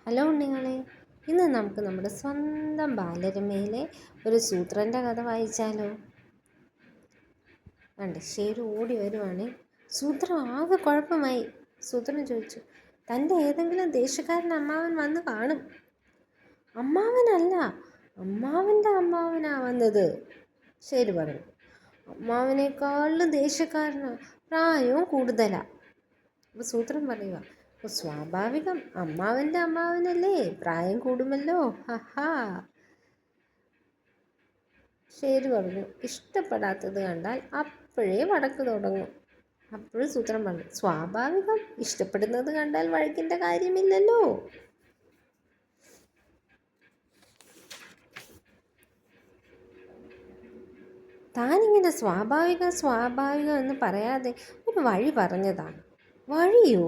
Hello ഉണ്ണികളെ, ഇന്ന് നമുക്ക് നമ്മുടെ സ്വന്തം ബാലരമയിലെ ഒരു സൂത്രൻ്റെ കഥ വായിച്ചാലോ? കണ്ട് ശരി ഓടി വരുവാണ്. സൂത്രം ആകെ കുഴപ്പമായി. സൂത്രൻ ചോദിച്ചു, തൻ്റെ ഏതെങ്കിലും ദേശക്കാരൻ അമ്മാവൻ വന്ന് കാണും. അമ്മാവനല്ല, അമ്മാവൻ്റെ അമ്മാവനാ വന്നത്. ശരി പറഞ്ഞു. അമ്മാവനേക്കാളും ദേശക്കാരനാ, പ്രായവും കൂടുതലാണ്. അപ്പോൾ സൂത്രൻ പറയുക, സ്വാഭാവികം, അമ്മാവൻ്റെ അമ്മാവനല്ലേ, പ്രായം കൂടുമല്ലോ. ഹഹാ. ശരി പറഞ്ഞു. ഇഷ്ടപ്പെടാത്തത് കണ്ടാൽ അപ്പോഴേ വഴക്ക് തുടങ്ങും. അപ്പോഴും സൂത്രൻ പറഞ്ഞു, സ്വാഭാവികം, ഇഷ്ടപ്പെടുന്നത് കണ്ടാൽ വഴക്കിൻ്റെ കാര്യമില്ലല്ലോ. താനിങ്ങനെ സ്വാഭാവികം എന്ന് പറയാതെ ഒരു വഴി പറഞ്ഞതാണ്. വഴിയോ?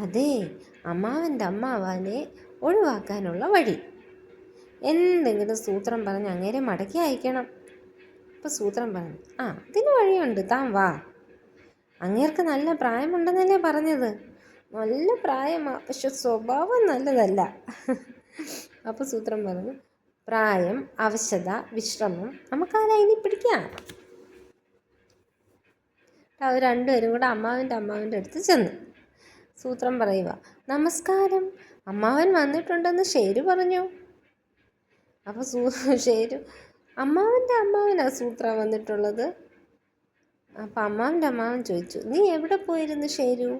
അതെ, അമ്മാവൻ്റെ അമ്മാവനെ ഒഴിവാക്കാനുള്ള വഴി. എന്തെങ്കിലും സൂത്രം പറഞ്ഞ് അങ്ങേരെ മടക്കി അയക്കണം. അപ്പോൾ സൂത്രം പറഞ്ഞു, അതിന് വഴിയുണ്ട്, താൻ വാ. അങ്ങേർക്ക് നല്ല പ്രായമുണ്ടെന്നല്ലേ പറഞ്ഞത്? നല്ല പ്രായമാ, പക്ഷെ സ്വഭാവം നല്ലതല്ല. അപ്പോൾ സൂത്രം പറഞ്ഞു, പ്രായം, അവശത, വിശ്രമം നമുക്കാരാ ഇനി പിടിക്കാം. അവർ രണ്ടുപേരും കൂടെ അമ്മാവൻ്റെ അടുത്ത് ചെന്നു. സൂത്രം പറയുക, നമസ്കാരം, അമ്മാവൻ വന്നിട്ടുണ്ടെന്ന് ഷേരു പറഞ്ഞു. അപ്പോൾ ഷേരു, അമ്മാവൻ്റെ അമ്മാവനാ സൂത്ര വന്നിട്ടുള്ളത്. അപ്പം അമ്മാവൻ്റെ അമ്മാവൻ ചോദിച്ചു, നീ എവിടെ പോയിരുന്നു ഷേരു?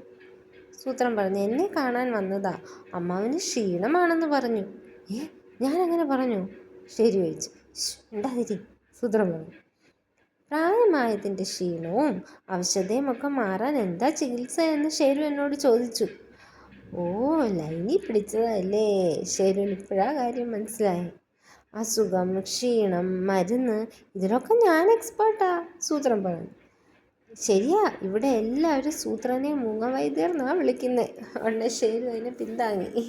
സൂത്രം പറഞ്ഞു, എന്നെ കാണാൻ വന്നതാ, അമ്മാവന് ക്ഷീണമാണെന്ന് പറഞ്ഞു. ഞാനങ്ങനെ പറഞ്ഞു? ഷേരു ചോദിച്ചു. ഉണ്ടാതിരി, സൂത്രം പറഞ്ഞു. പ്രായമായതിൻ്റെ ക്ഷീണവും അവശതയും ഒക്കെ മാറാൻ എന്താ ചികിത്സ എന്ന് ഷേരു എന്നോട് ചോദിച്ചു. ഓ, ലൈനി പിടിച്ചതല്ലേ? ഷേരുവിന് ഇപ്പോഴാ കാര്യം മനസ്സിലായി. അസുഖം, ക്ഷീണം, മരുന്ന്, ഇതിലൊക്കെ ഞാൻ എക്സ്പേർട്ടാ, സൂത്രം പറഞ്ഞു. ശരിയാ, ഇവിടെ എല്ലാവരും സൂത്രനെ മൂങ്ങവൈദ്യർ എന്നാ വിളിക്കുന്നത്. ഉടനെ ഷേരു അതിനെ പിന്താങ്ങി.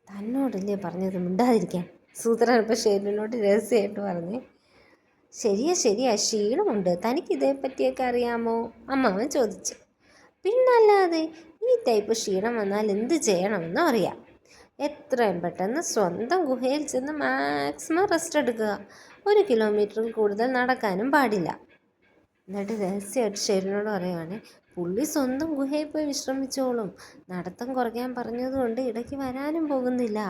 തന്നോടല്ലേ പറഞ്ഞത് മിണ്ടാതിരിക്കാൻ? സൂത്രൻ ഇപ്പോൾ ഷേരുവിനോട് രഹസ്യമായിട്ട് പറഞ്ഞേ. ശരിയാ, ക്ഷീണമുണ്ട്, തനിക്ക് ഇതേപ്പറ്റിയൊക്കെ അറിയാമോ? അമ്മാവൻ ചോദിച്ചു. പിന്നല്ലാതെ, ഈ ടൈപ്പ് ക്ഷീണം വന്നാൽ എന്ത് ചെയ്യണമെന്നും അറിയാം. എത്രയും പെട്ടെന്ന് സ്വന്തം ഗുഹയിൽ ചെന്ന് മാക്സിമം റെസ്റ്റ് എടുക്കുക. 1 കിലോമീറ്ററിൽ കൂടുതൽ നടക്കാനും പാടില്ല. എന്നിട്ട് രഹസ്യമായിട്ട് ഷേരുവിനോട് പറയുവാണ്, പുള്ളി സ്വന്തം ഗുഹയിൽ പോയി വിശ്രമിച്ചോളും. നടത്തം കുറയ്ക്കാൻ പറഞ്ഞതുകൊണ്ട് ഇടയ്ക്ക് വരാനും പോകുന്നില്ല.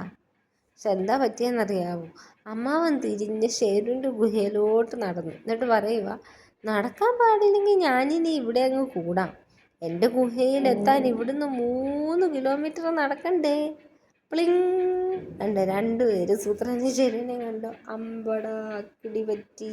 പക്ഷെ എന്താ പറ്റിയെന്നറിയാവോ? അമ്മാവൻ തിരിഞ്ഞ് ഷേരുവിൻ്റെ ഗുഹയിലോട്ട് നടന്നു. എന്നിട്ട് പറയുക, നടക്കാൻ പാടില്ലെങ്കിൽ ഞാനിനി ഇവിടെ അങ്ങ് കൂടാം. എൻ്റെ ഗുഹയിലെത്താൻ ഇവിടുന്ന് 3 കിലോമീറ്റർ നടക്കണ്ടേ. പ്ലിങ് കണ്ട് രണ്ടുപേര് സൂത്രനെ ഷേരുവിനെ കണ്ടോ, അമ്പടാ കിടി പറ്റി.